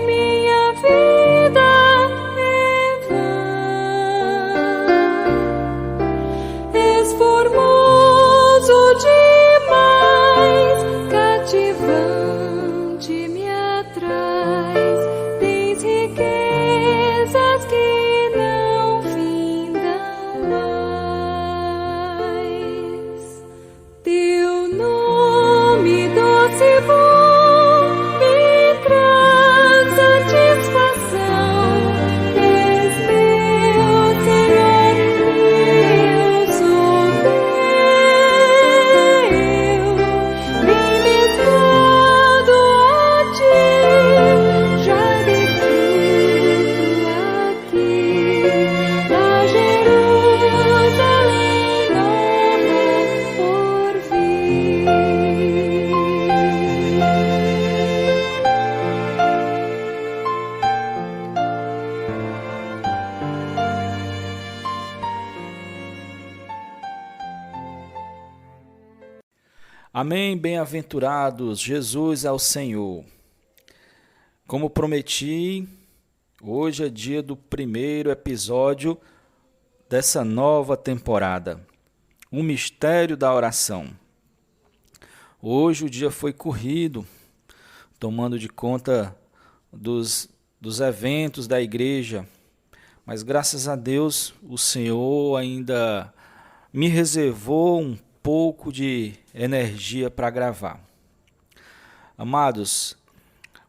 minha vida é vã. És formoso demais, cativante me atrais. Tens riquezas que não findam mais. Teu nome doce e bom me traz satisfação. És meu Senhor e eu sou teu. Me escondo a ti, já desfruto aqui da Jerusalém nova por vir. Amém, bem-aventurados, Jesus é o Senhor. Como prometi, hoje é dia do primeiro episódio dessa nova temporada, o mistério da oração. Hoje o dia foi corrido, tomando de conta dos eventos da igreja, mas graças a Deus o Senhor ainda me reservou um pouco de energia para gravar. Amados,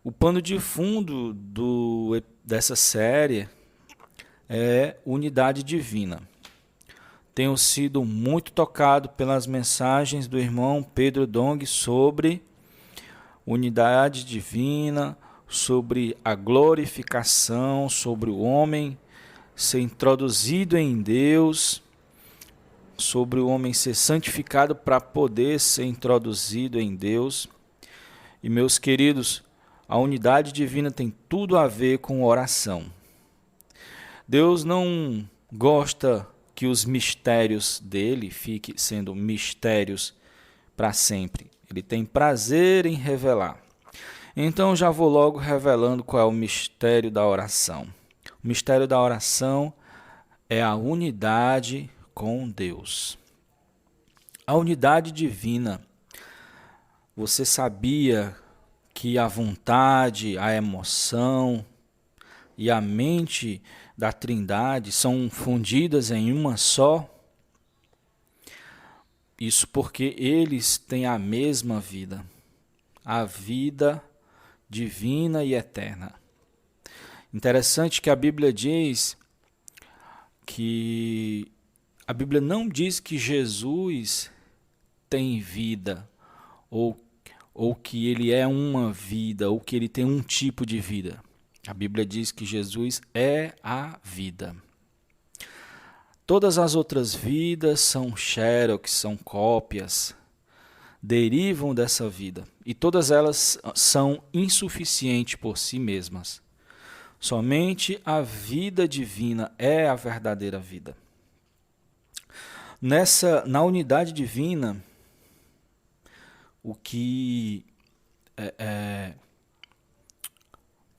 o pano de fundo dessa série é unidade divina. Tenho sido muito tocado pelas mensagens do irmão Pedro Dong sobre unidade divina, sobre a glorificação, sobre o homem ser introduzido em Deus, sobre o homem ser santificado para poder ser introduzido em Deus. E, meus queridos, a unidade divina tem tudo a ver com oração. Deus não gosta que os mistérios dele fiquem sendo mistérios para sempre. Ele tem prazer em revelar. Então, já vou logo revelando qual é o mistério da oração. O mistério da oração é a unidade com Deus. A unidade divina. Você sabia que a vontade, a emoção e a mente da Trindade são fundidas em uma só? Isso porque eles têm a mesma vida, a vida divina e eterna. Interessante que a Bíblia diz que a Bíblia não diz que Jesus tem vida, ou que ele é uma vida, ou que ele tem um tipo de vida. A Bíblia diz que Jesus é a vida. Todas as outras vidas são xerox, são cópias, derivam dessa vida. E todas elas são insuficientes por si mesmas. Somente a vida divina é a verdadeira vida. Na unidade divina, o que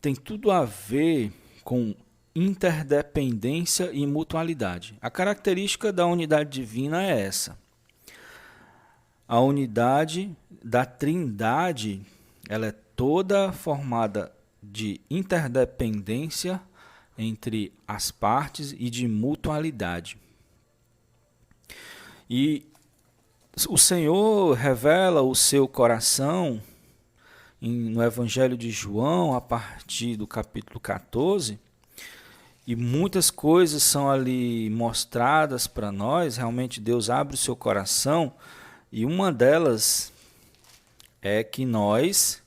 tem tudo a ver com interdependência e mutualidade. A característica da unidade divina é essa. A unidade da Trindade, ela é toda formada de interdependência entre as partes e de mutualidade. E o Senhor revela o seu coração no Evangelho de João, a partir do capítulo 14, e muitas coisas são ali mostradas para nós. Realmente Deus abre o seu coração, e uma delas é que nós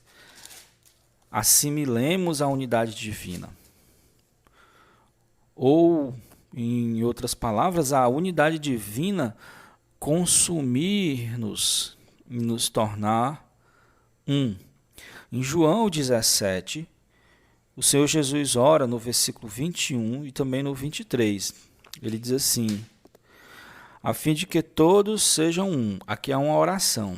assimilemos a unidade divina. Ou, em outras palavras, a unidade divina consumir-nos e nos tornar um. Em João 17, o Senhor Jesus ora no versículo 21 e também no 23. Ele diz assim: a fim de que todos sejam um. Aqui é uma oração.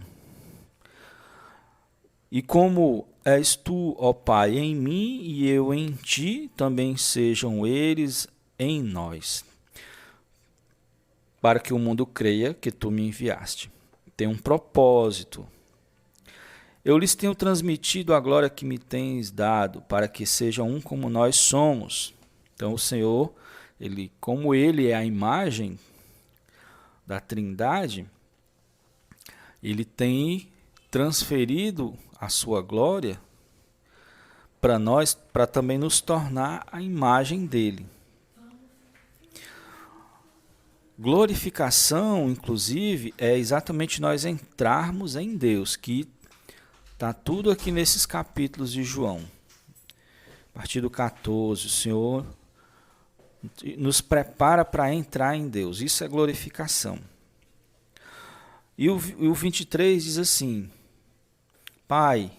E como és tu, ó Pai, em mim e eu em ti, também sejam eles em nós, para que o mundo creia que tu me enviaste. Tem um propósito. Eu lhes tenho transmitido a glória que me tens dado, para que sejam um como nós somos. Então o Senhor, como Ele é a imagem da Trindade, Ele tem transferido a sua glória para nós, para também nos tornar a imagem dele. Glorificação, inclusive, é exatamente nós entrarmos em Deus, que está tudo aqui nesses capítulos de João. A partir do 14, o Senhor nos prepara para entrar em Deus. Isso é glorificação. E o 23 diz assim: Pai,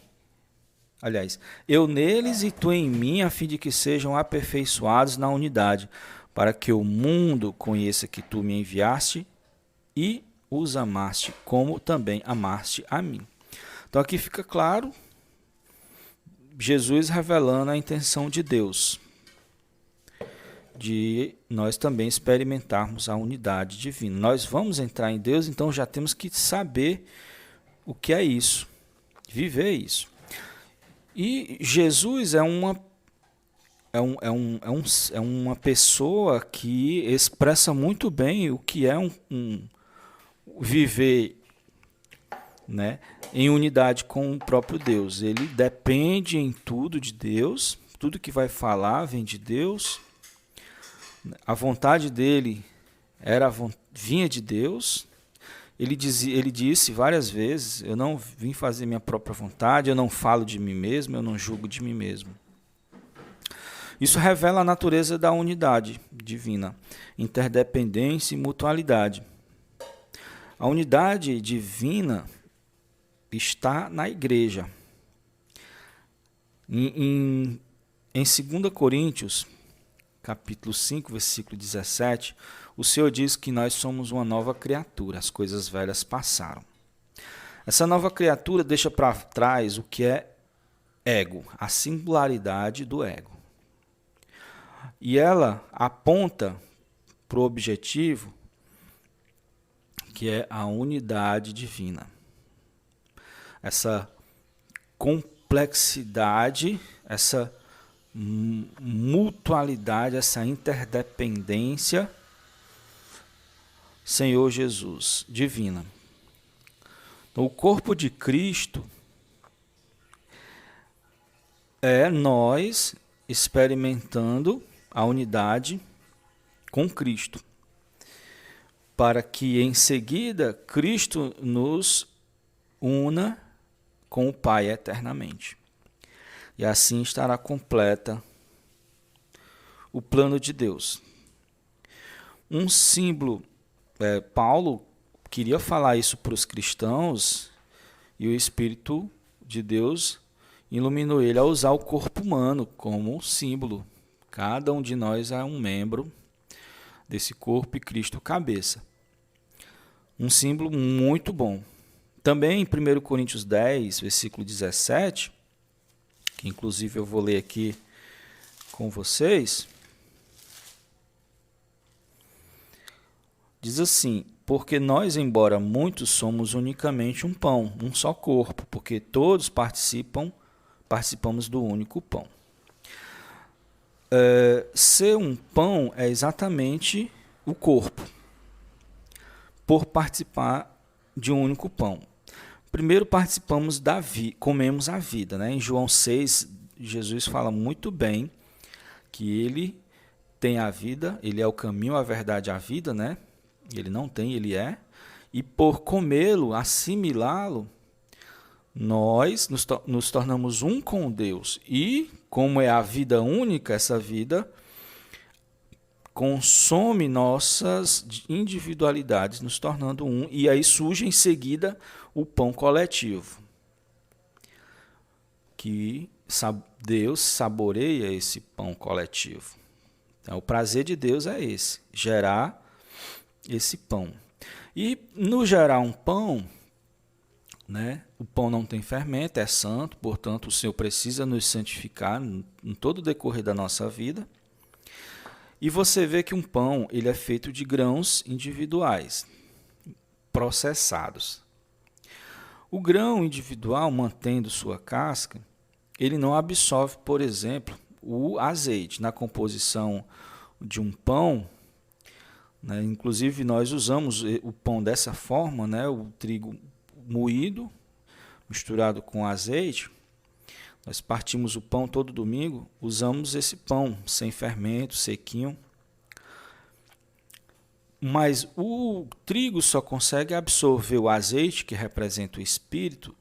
eu neles e tu em mim, a fim de que sejam aperfeiçoados na unidade, para que o mundo conheça que tu me enviaste e os amaste, como também amaste a mim. Então aqui fica claro, Jesus revelando a intenção de Deus, de nós também experimentarmos a unidade divina. Nós vamos entrar em Deus, então já temos que saber o que é isso, viver isso. E Jesus é uma pessoa que expressa muito bem o que é viver, né, em unidade com o próprio Deus. Ele depende em tudo de Deus, tudo que vai falar vem de Deus. A vontade dele vinha de Deus. Ele disse várias vezes: eu não vim fazer minha própria vontade, eu não falo de mim mesmo, eu não julgo de mim mesmo. Isso revela a natureza da unidade divina, interdependência e mutualidade. A unidade divina está na igreja. Em 2 Coríntios, capítulo 5, versículo 17, o Senhor diz que nós somos uma nova criatura, as coisas velhas passaram. Essa nova criatura deixa para trás o que é ego, a singularidade do ego. E ela aponta para o objetivo, que é a unidade divina. Essa complexidade, essa mutualidade, essa interdependência, Senhor Jesus, divina. Então, o corpo de Cristo é nós experimentando a unidade com Cristo, para que em seguida Cristo nos una com o Pai eternamente. E assim estará completa o plano de Deus. Um símbolo, Paulo queria falar isso para os cristãos, e o Espírito de Deus iluminou ele a usar o corpo humano como símbolo. Cada um de nós é um membro desse corpo e Cristo cabeça. Um símbolo muito bom. Também em 1 Coríntios 10, versículo 17, que inclusive eu vou ler aqui com vocês, diz assim: porque nós, embora muitos, somos unicamente um pão, um só corpo, porque todos participamos do único pão. Ser um pão é exatamente o corpo, por participar de um único pão. Primeiro participamos comemos a vida, né? Em João 6, Jesus fala muito bem que ele tem a vida, ele é o caminho, a verdade e a vida, né? Ele não tem, ele é. E por comê-lo, assimilá-lo, nós nos tornamos um com Deus. E, como é a vida única, essa vida consome nossas individualidades, nos tornando um. E aí surge em seguida o pão coletivo, que Deus saboreia esse pão coletivo. Então, o prazer de Deus é esse, gerar esse pão. E no gerar um pão, né? O pão não tem fermento, é santo, portanto o Senhor precisa nos santificar em todo o decorrer da nossa vida. E você vê que um pão ele é feito de grãos individuais, processados. O grão individual, mantendo sua casca, ele não absorve, por exemplo, o azeite. Na composição de um pão, né, inclusive nós usamos o pão dessa forma, né, o trigo moído, misturado com azeite. Nós partimos o pão todo domingo, usamos esse pão sem fermento, sequinho. Mas o trigo só consegue absorver o azeite, que representa o espírito,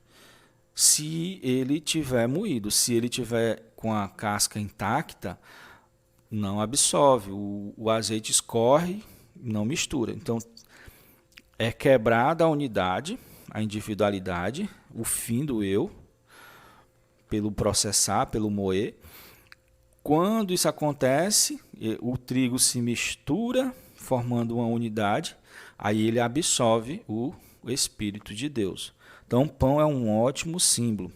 se ele tiver moído. Se ele tiver com a casca intacta, não absorve. O azeite escorre, não mistura. Então, é quebrada a unidade, a individualidade, o fim do eu, pelo processar, pelo moer. Quando isso acontece, o trigo se mistura, formando uma unidade, aí ele absorve o Espírito de Deus. Então, o pão é um ótimo símbolo.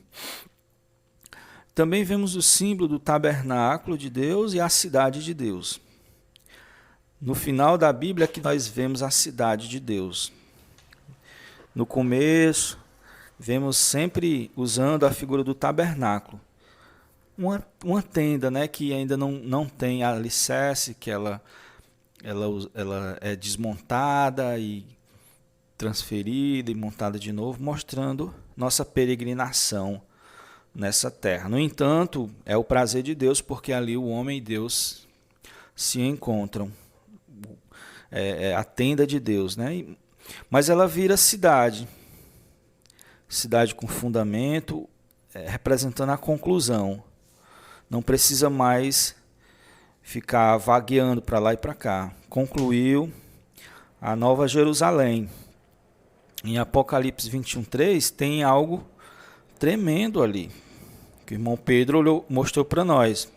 Também vemos o símbolo do tabernáculo de Deus e a cidade de Deus. No final da Bíblia é que nós vemos a cidade de Deus. No começo, vemos sempre usando a figura do tabernáculo. Uma tenda, né, que ainda não tem alicerce, que ela é desmontada e transferida e montada de novo, mostrando nossa peregrinação nessa terra. No entanto, é o prazer de Deus, porque ali o homem e Deus se encontram. É a tenda de Deus, né? Mas ela vira cidade com fundamento, representando a conclusão. Não precisa mais ficar vagueando para lá e para cá. Concluiu a Nova Jerusalém. Em Apocalipse 21:3 tem algo tremendo ali, que o irmão Pedro mostrou para nós.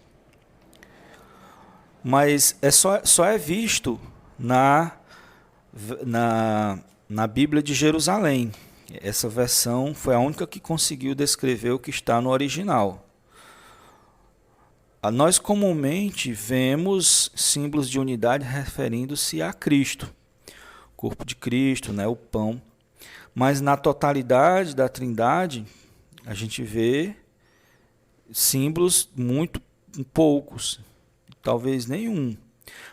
Mas só é visto na Bíblia de Jerusalém. Essa versão foi a única que conseguiu descrever o que está no original. Nós comumente vemos símbolos de unidade referindo-se a Cristo, o corpo de Cristo, né, o pão. Mas na totalidade da Trindade, a gente vê símbolos muito poucos, talvez nenhum.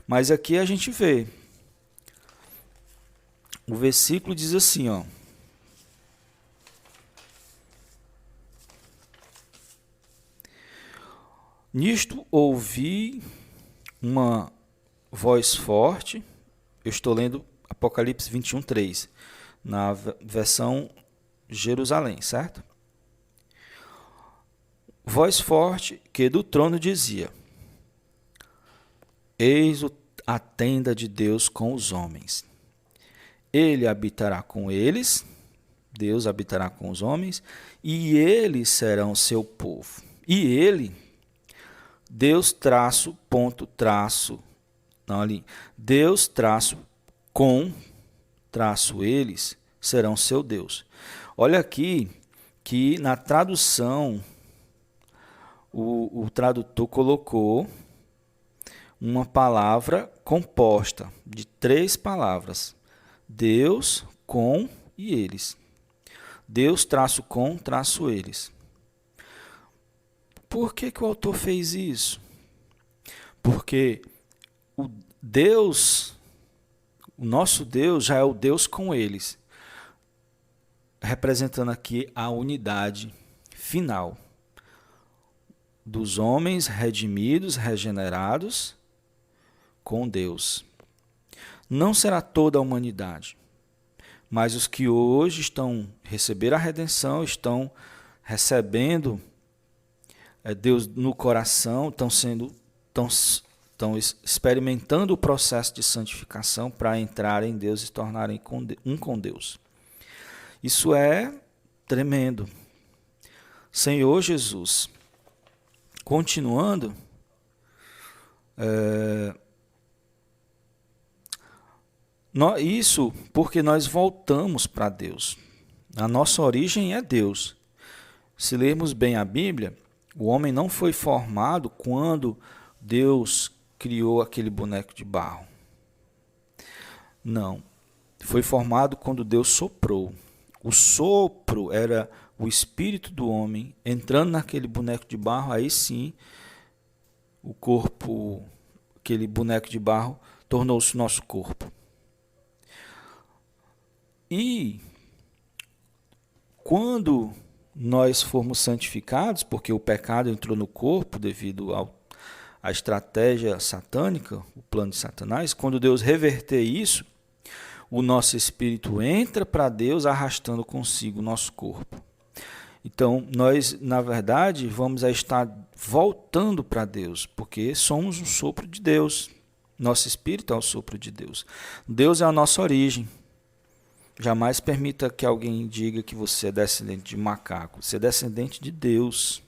Mas aqui a gente vê. O versículo diz assim, ó. Nisto ouvi uma voz forte. Eu estou lendo Apocalipse 21:3, na versão Jerusalém, certo? Voz forte que do trono dizia: Eis a tenda de Deus com os homens. Ele habitará com eles, Deus habitará com os homens, e eles serão seu povo. E ele, Deus traço, ponto, traço, não ali, Deus traço, com, traço, eles serão seu Deus. Olha aqui que na tradução, o tradutor colocou uma palavra composta de 3 palavras. Deus, com e eles. Deus, traço, com, traço, eles. Por que o autor fez isso? Porque o Deus, o nosso Deus já é o Deus com eles, representando aqui a unidade final dos homens redimidos, regenerados com Deus. Não será toda a humanidade, mas os que hoje receberam a redenção, estão recebendo Deus no coração, estão experimentando o processo de santificação para entrar em Deus e se tornarem um com Deus. Isso é tremendo. Senhor Jesus, continuando, isso porque nós voltamos para Deus. A nossa origem é Deus. Se lermos bem a Bíblia, o homem não foi formado quando Deus criou aquele boneco de barro. Não. Foi formado quando Deus soprou. O sopro era o espírito do homem entrando naquele boneco de barro, aí sim o corpo, aquele boneco de barro, tornou-se nosso corpo. E quando nós formos santificados, porque o pecado entrou no corpo devido à estratégia satânica, o plano de Satanás, quando Deus reverter isso, o nosso espírito entra para Deus arrastando consigo o nosso corpo. Então, nós, na verdade, vamos a estar voltando para Deus, porque somos um sopro de Deus. Nosso espírito é o sopro de Deus. Deus é a nossa origem. Jamais permita que alguém diga que você é descendente de macaco. Você é descendente de Deus.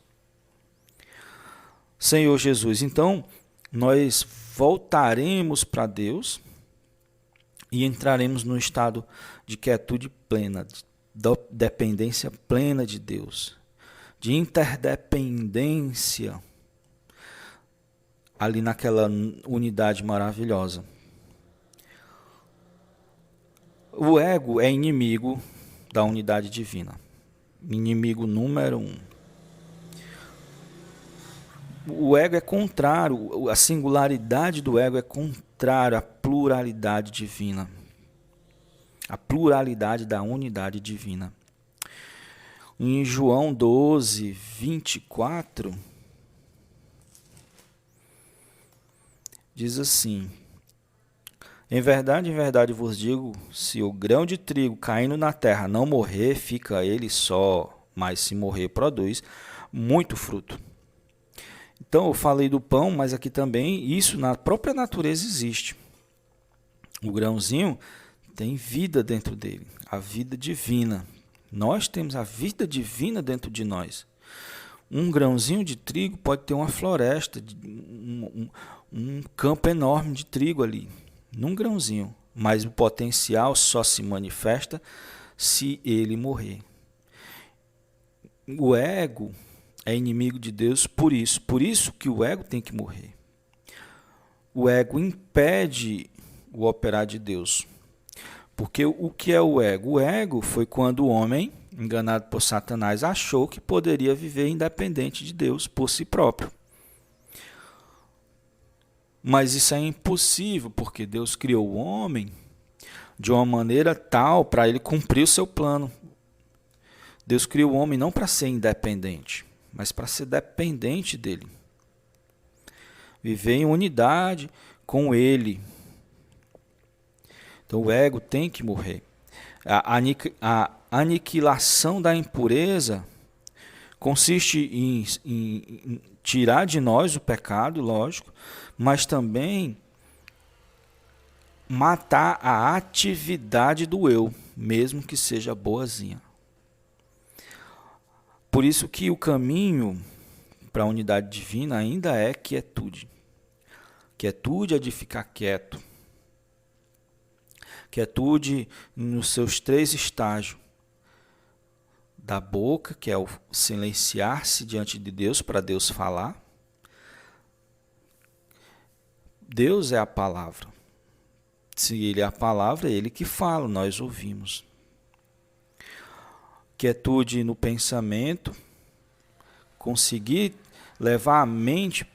Senhor Jesus, então, nós voltaremos para Deus e entraremos no estado de quietude plena, de dependência plena de Deus, de interdependência ali naquela unidade maravilhosa. O ego é inimigo da unidade divina, inimigo número 1. O ego é contrário, a singularidade do ego é contrária à pluralidade divina, a pluralidade da unidade divina. Em João 12, 24, diz assim: em verdade vos digo, se o grão de trigo caindo na terra não morrer, fica ele só, mas se morrer, produz muito fruto. Então, eu falei do pão, mas aqui também, isso na própria natureza existe. O grãozinho tem vida dentro dele, a vida divina. Nós temos a vida divina dentro de nós. Um grãozinho de trigo pode ter uma floresta, um campo enorme de trigo ali, num grãozinho. Mas o potencial só se manifesta se ele morrer. O ego é inimigo de Deus por isso que o ego tem que morrer. O ego impede o operar de Deus. Porque o que é o ego? O ego foi quando o homem, enganado por Satanás, achou que poderia viver independente de Deus por si próprio. Mas isso é impossível, porque Deus criou o homem de uma maneira tal para ele cumprir o seu plano. Deus criou o homem não para ser independente, mas para ser dependente dele. Viver em unidade com ele. Então o ego tem que morrer. A aniquilação da impureza consiste em tirar de nós o pecado, lógico, mas também matar a atividade do eu, mesmo que seja boazinha. Por isso que o caminho para a unidade divina ainda é quietude. Quietude é de ficar quieto. Quietude nos seus 3 estágios. Da boca, que é o silenciar-se diante de Deus, para Deus falar. Deus é a palavra. Se Ele é a palavra, é Ele que fala, nós ouvimos. Quietude no pensamento, conseguir levar a mente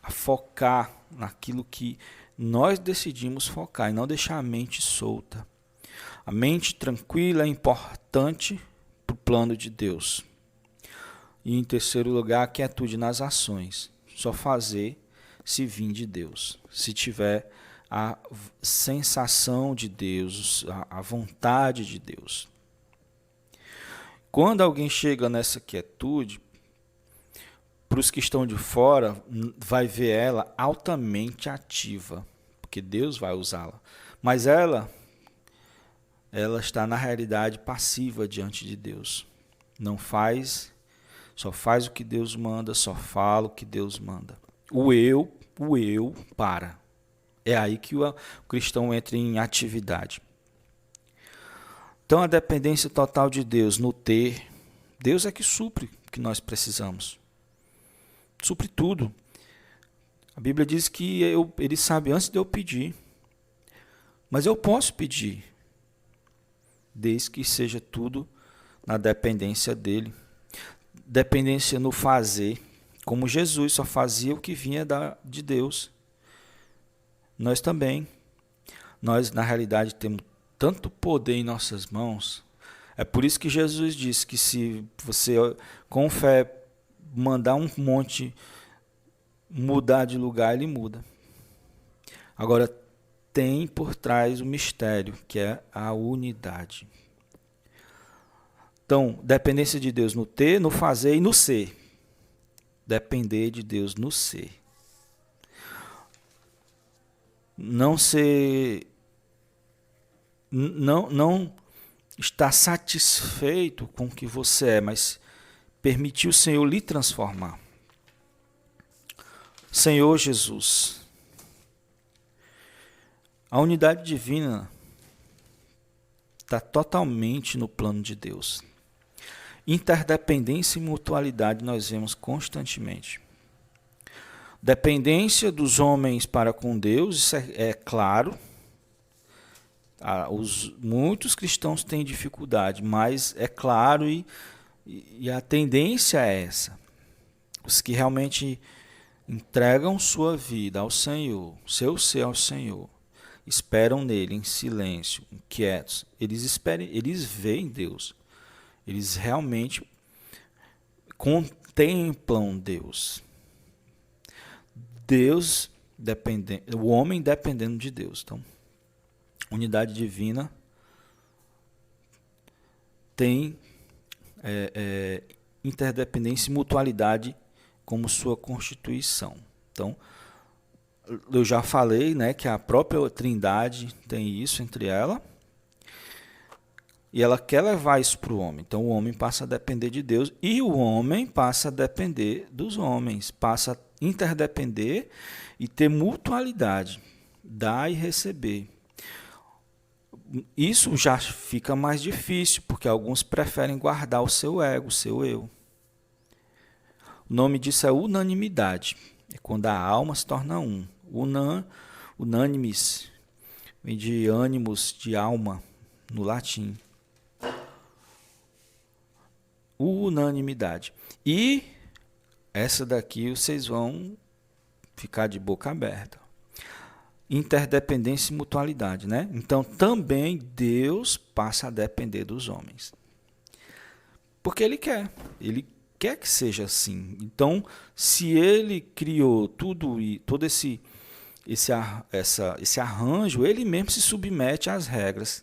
a focar naquilo que nós decidimos focar e não deixar a mente solta. A mente tranquila é importante para o plano de Deus. E em terceiro lugar, a quietude nas ações. Só fazer se vir de Deus. Se tiver a sensação de Deus, a vontade de Deus. Quando alguém chega nessa quietude, para os que estão de fora, vai ver ela altamente ativa, porque Deus vai usá-la. Mas ela está na realidade passiva diante de Deus. Não faz, só faz o que Deus manda, só fala o que Deus manda. O eu para. É aí que o cristão entra em atividade. Então, a dependência total de Deus no ter, Deus é que supre o que nós precisamos. Supre tudo. A Bíblia diz que Ele sabe antes de eu pedir. Mas eu posso pedir, desde que seja tudo na dependência dEle. Dependência no fazer, como Jesus só fazia o que vinha de Deus. Nós também. Nós, na realidade, temos tanto poder em nossas mãos. É por isso que Jesus disse que se você, com fé, mandar um monte mudar de lugar, ele muda. Agora, tem por trás o mistério, que é a unidade. Então, dependência de Deus no ter, no fazer e no ser. Depender de Deus no ser. Não ser... Não estar satisfeito com o que você é, mas permitir o Senhor lhe transformar. Senhor Jesus, a unidade divina está totalmente no plano de Deus. Interdependência e mutualidade nós vemos constantemente. Dependência dos homens para com Deus, isso é claro. Muitos cristãos têm dificuldade, mas é claro e a tendência é essa. Os que realmente entregam sua vida ao Senhor, seu ser ao Senhor, esperam nele em silêncio, inquietos, eles veem Deus. Eles realmente contemplam Deus. O homem dependendo de Deus. Então, unidade divina tem interdependência e mutualidade como sua constituição. Então, eu já falei, né, que a própria Trindade tem isso entre ela, e ela quer levar isso para o homem. Então, o homem passa a depender de Deus, e o homem passa a depender dos homens, passa a interdepender e ter mutualidade, dar e receber. Isso já fica mais difícil, porque alguns preferem guardar o seu ego, o seu eu. O nome disso é unanimidade. É quando a alma se torna um. Unânimes, vem de ânimos, de alma, no latim. Unanimidade. E essa daqui vocês vão ficar de boca aberta. Interdependência e mutualidade, né? Então, também Deus passa a depender dos homens. Porque Ele quer que seja assim. Então, se Ele criou tudo e todo esse arranjo, Ele mesmo se submete às regras.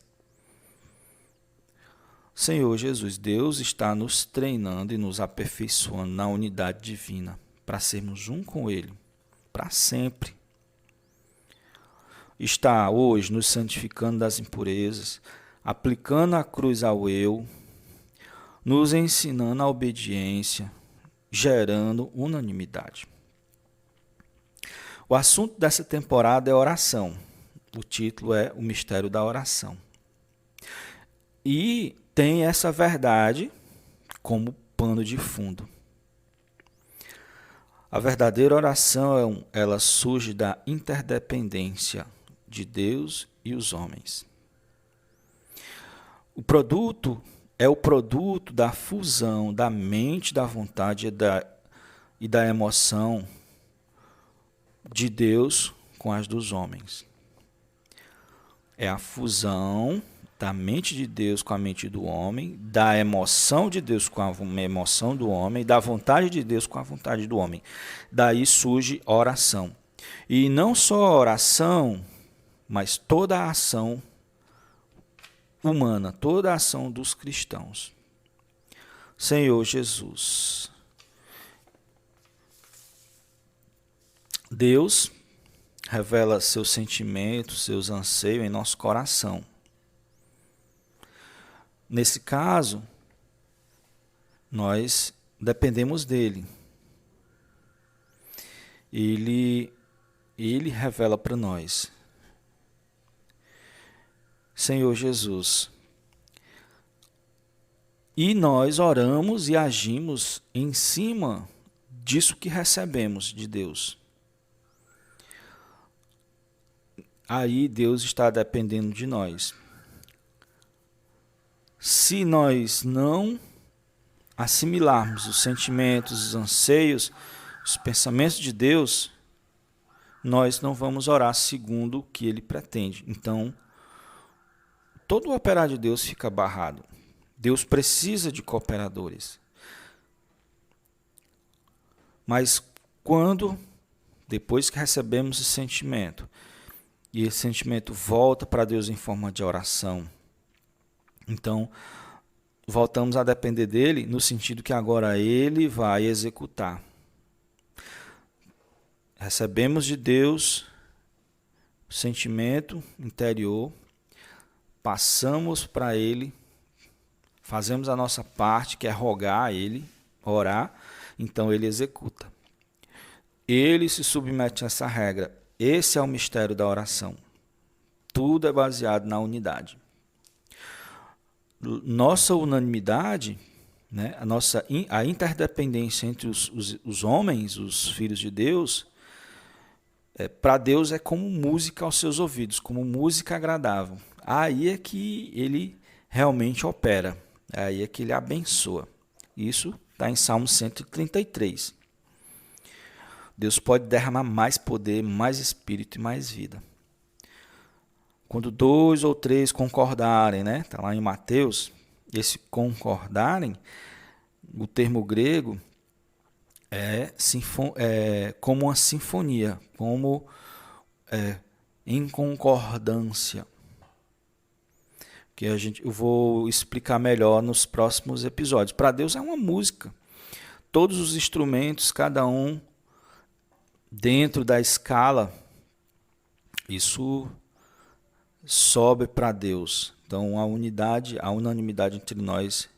Senhor Jesus, Deus está nos treinando e nos aperfeiçoando na unidade divina para sermos um com Ele, para sempre. Está hoje nos santificando das impurezas, aplicando a cruz ao eu, nos ensinando a obediência, gerando unanimidade. O assunto dessa temporada é oração. O título é O Mistério da Oração. E tem essa verdade como pano de fundo. A verdadeira oração, ela surge da interdependência de Deus e os homens. O produto é o produto da fusão da mente, da vontade e da emoção de Deus com as dos homens. É a fusão da mente de Deus com a mente do homem, da emoção de Deus com a emoção do homem, da vontade de Deus com a vontade do homem. Daí surge oração. E não só a oração, mas toda a ação humana, toda a ação dos cristãos. Senhor Jesus, Deus revela seus sentimentos, seus anseios em nosso coração. Nesse caso, nós dependemos dele. Ele revela para nós. Senhor Jesus, E nós oramos e agimos em cima disso que recebemos de Deus. Aí Deus está dependendo de nós. Se nós não assimilarmos os sentimentos, os anseios, os pensamentos de Deus, nós não vamos orar segundo o que Ele pretende. Então, todo o operar de Deus fica barrado. Deus precisa de cooperadores. Mas quando, depois que recebemos esse sentimento, e esse sentimento volta para Deus em forma de oração, então voltamos a depender dele no sentido que agora ele vai executar. Recebemos de Deus o sentimento interior, passamos para ele, fazemos a nossa parte, que é rogar a ele, orar, então ele executa. Ele se submete a essa regra. Esse é o mistério da oração. Tudo é baseado na unidade. Nossa unanimidade, né, a interdependência entre os homens, os filhos de Deus, para Deus é como música aos seus ouvidos, como música agradável. Aí é que ele realmente opera, aí é que ele abençoa. Isso está em Salmo 133. Deus pode derramar mais poder, mais espírito e mais vida. Quando 2 ou 3 concordarem, né? Está lá em Mateus, esse concordarem, o termo grego é como uma sinfonia, como em concordância. Que eu vou explicar melhor nos próximos episódios. Para Deus é uma música. Todos os instrumentos, cada um dentro da escala, isso sobe para Deus. Então a unanimidade entre nós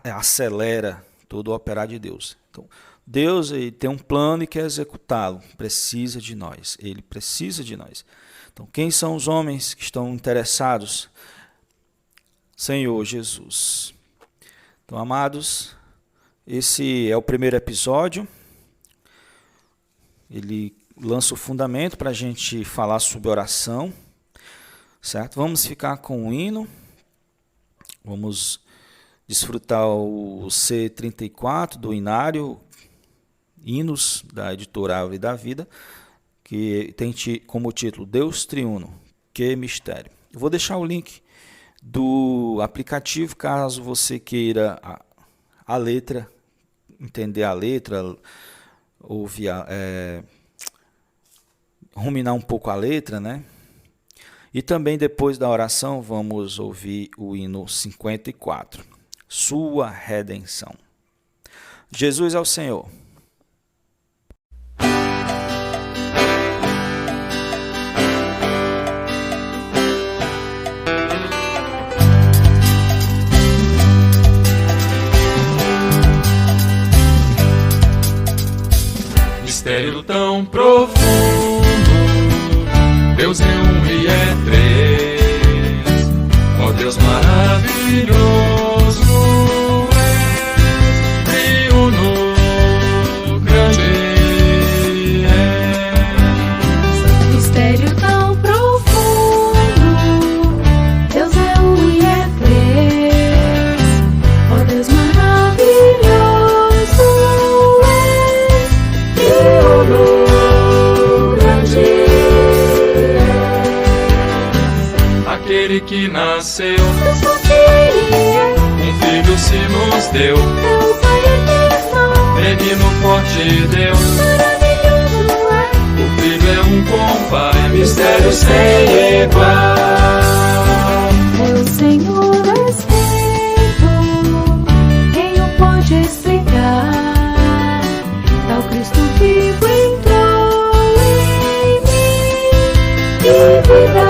acelera todo o operar de Deus. Então, Deus ele tem um plano e quer executá-lo. Precisa de nós. Ele precisa de nós. Então, quem são os homens que estão interessados? Senhor Jesus. Então, amados, esse é o primeiro episódio. Ele lança o fundamento para a gente falar sobre oração, certo? Vamos ficar com o hino, vamos desfrutar o C34 do Inário, Hinos da editora Árvore da Vida, que tem como título Deus Triuno, que mistério. Eu vou deixar o link do aplicativo, caso você queira a letra, entender a letra, ouvir, ruminar um pouco a letra, né? E também depois da oração vamos ouvir o hino 54, Sua Redenção. Jesus é o Senhor. Mistério tão profundo, Deus é um e é três. Ó Deus maravilhoso, és triuno, grande és. Mistério tão profundo, Deus é um e é três. Ó Deus maravilhoso, és triuno, grande és. Aquele que nasceu, Deus só queria, um filho se nos deu, é o Pai eterno, menino forte Deus. maravilhoso é. O filho é um com pai, mistério sem igual. É o Senhor Espírito, quem o pode explicar? Tal Cristo vivo entrou em mim e vida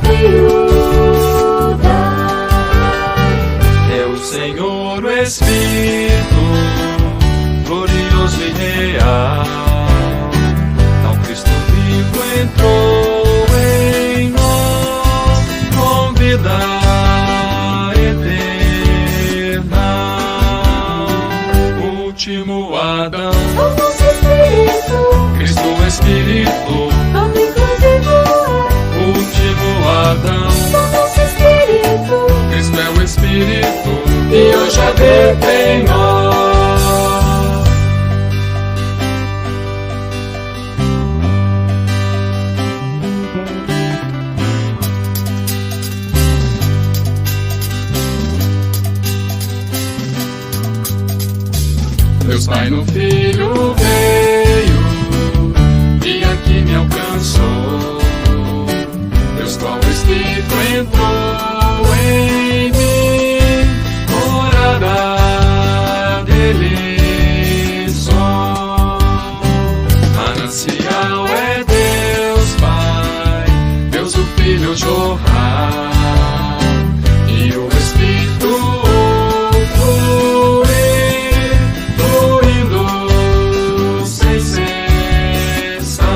veio dar. É o Senhor o Espírito, glorioso e real. Tal Cristo vivo entrou em nós último Adão, o nosso Espírito, Cristo Espírito, todo inclusivo é. último Adão, O nosso Espírito, Cristo é o Espírito, e hoje habita em nós. Deus Pai no Filho veio e aqui me alcançou. Deus qual Espírito entrou em mim, morada dele sou. Manancial é Deus Pai, Deus o Filho jorrar, e o Espírito fluir, fluindo sem cessar.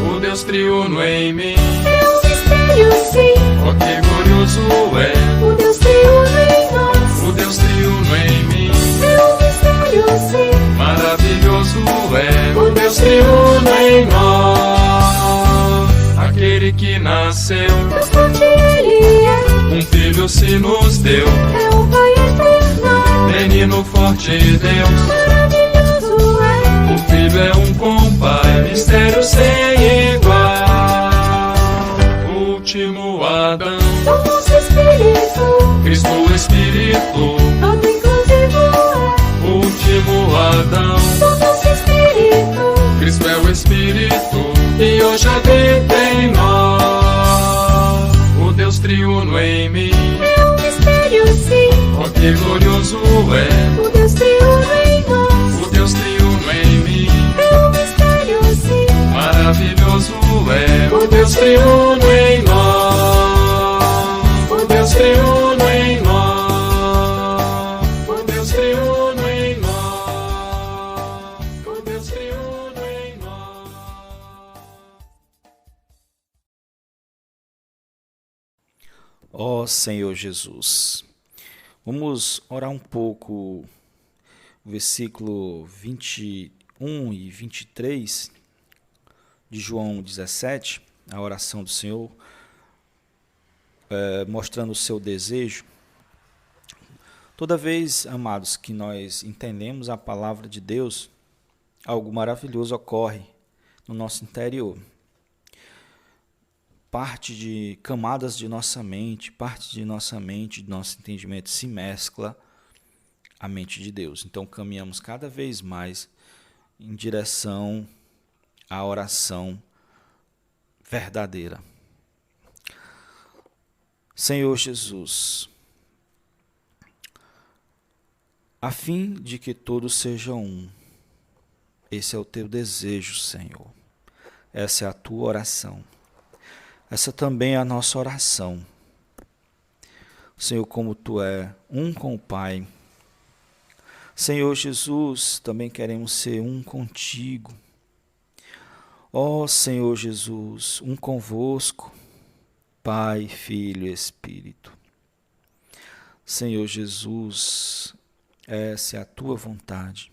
O Deus triuno em mim, é um mistério sim. oh que glorioso é. O Deus triuno em nós, O Deus triuno em mim, é um mistério sim. maravilhoso é. O Deus triuno em nós, aquele que nasceu, Deus forte ele é, um filho se nos deu, é o Pai eterno, menino forte Deus. maravilhoso é. O filho é um com pai, mistério sem igual. Último Adão, O nosso Espírito, Cristo Espírito, todo inclusivo é. último Adão, O nosso Espírito, Cristo é o Espírito, e hoje habita em nós. O Deus triuno em mim, é um mistério sim. oh que glorioso é. O Deus triuno em nós, O Deus triuno em mim, é um mistério sim. maravilhoso é. O Deus triuno em nós, o Deus triuno em nós, o Deus triuno em nós, o Deus triuno em nós. Ó Senhor Jesus. Vamos orar um pouco o versículo 21 e 23 de João 17, a oração do Senhor, mostrando o seu desejo. Toda vez, amados, que nós entendemos a palavra de Deus, algo maravilhoso ocorre no nosso interior. Parte de camadas de nossa mente, de nosso entendimento se mescla à mente de Deus. Então caminhamos cada vez mais em direção à oração verdadeira. Senhor Jesus, a fim de que todos sejam um, esse é o teu desejo, Senhor. Essa é a tua oração. Essa também é a nossa oração. Senhor, como Tu é um com o Pai. Senhor Jesus, também queremos ser um contigo. Ó Senhor Jesus, um convosco, Pai, Filho e Espírito. Senhor Jesus, essa é a Tua vontade.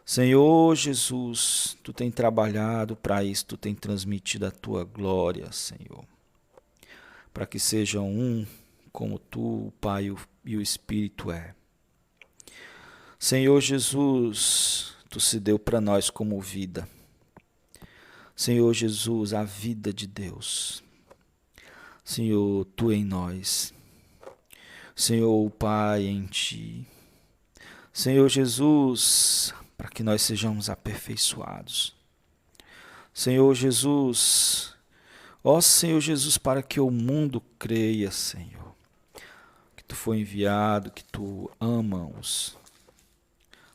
Senhor Jesus, Tu tem trabalhado para isso, Tu tem transmitido a Tua glória, Senhor, para que sejam um como Tu, o Pai e o Espírito é. Senhor Jesus, Tu se deu para nós como vida. Senhor Jesus, a vida de Deus. Senhor, Tu em nós. Senhor, o Pai em Ti. Senhor Jesus, para que nós sejamos aperfeiçoados. Senhor Jesus, ó Senhor Jesus, para que o mundo creia, Senhor, que Tu foi enviado, que Tu ama-os.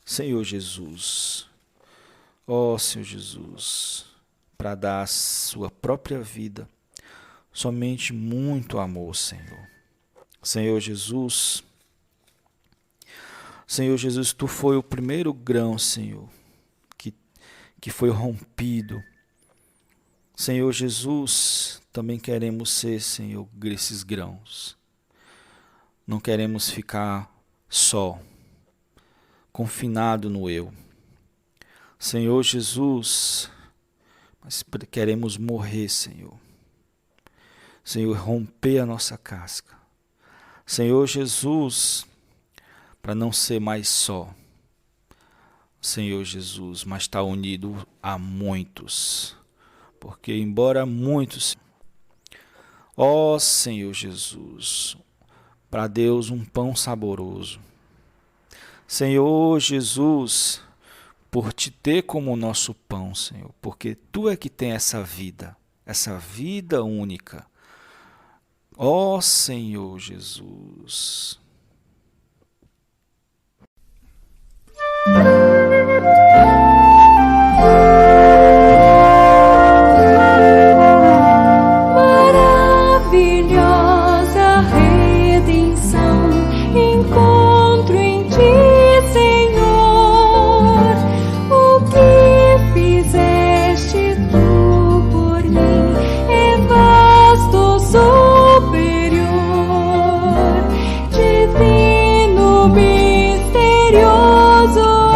Senhor Jesus, ó Senhor Jesus, para dar a Sua própria vida, somente muito amor, Senhor. Senhor Jesus, Senhor Jesus, Tu foi o primeiro grão, Senhor, que foi rompido. Senhor Jesus, também queremos ser, Senhor, esses grãos. Não queremos ficar só, confinado no eu. Senhor Jesus, nós queremos morrer, Senhor. Senhor, romper a nossa casca. Senhor Jesus, para não ser mais só. Senhor Jesus, mas estar unido a muitos. Porque embora muitos, ó Senhor Jesus, para Deus um pão saboroso. Senhor Jesus, por te ter como nosso pão, Senhor, porque Tu é que tem essa vida única. Ó Senhor Jesus. Maravilhosa redenção, encontro em Ti, Senhor. O que fizeste Tu por mim é vasto, superior, divino, misterioso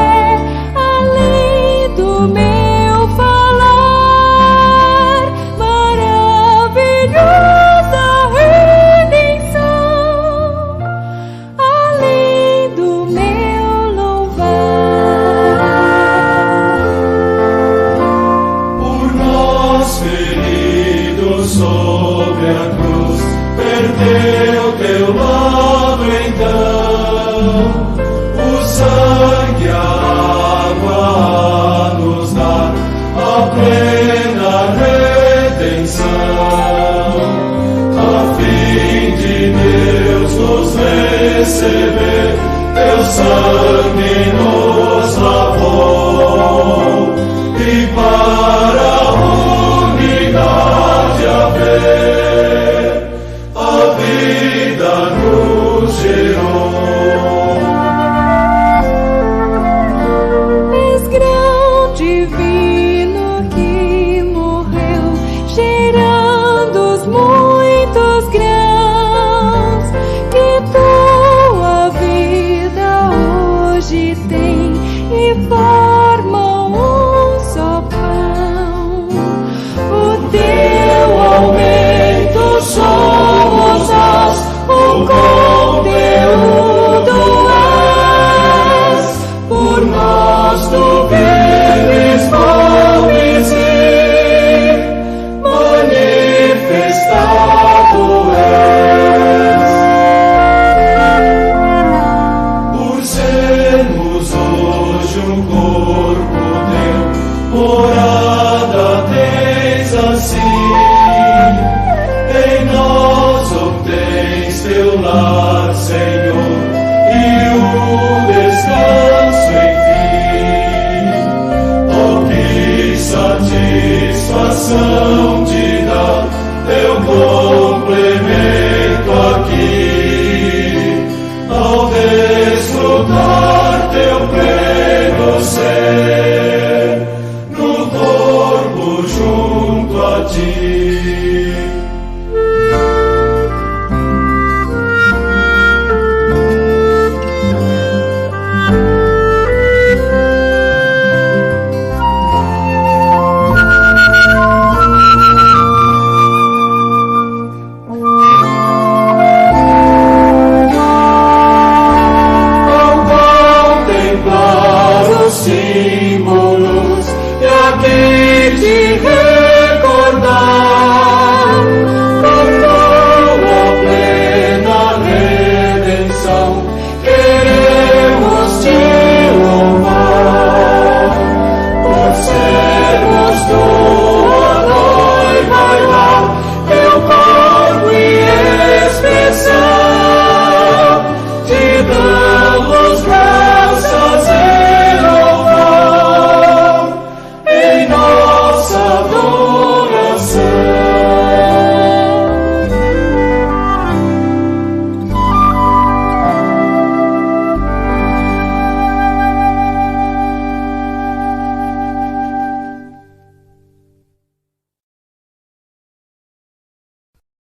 é, além do meu falar. Maravilhosa redenção, além do meu louvar. Por nós feridos sobre a cruz, perdeu teu lado então. O sangue, a água a nos dar a plena redenção, a fim de Deus nos receber, teu sangue nos lavou, e para a unidade haver, a vida nos gerou. És grão divino que morreu, gerando os muitos grãos que tua vida hoje tem e formam um só pão. O teu aumento somos nós, o conteúdo és. Por nós tu vives, volves vir, manifestado és. Por sermos hoje um corpo teu, morada tens assim, em nós obtens teu lar, Senhor, e o descanso enfim. Oh, que satisfação te dá teu complemento aqui, ao desfrutar teu pleno ser, no corpo junto a ti. Ao contemplar os símbolos e aqui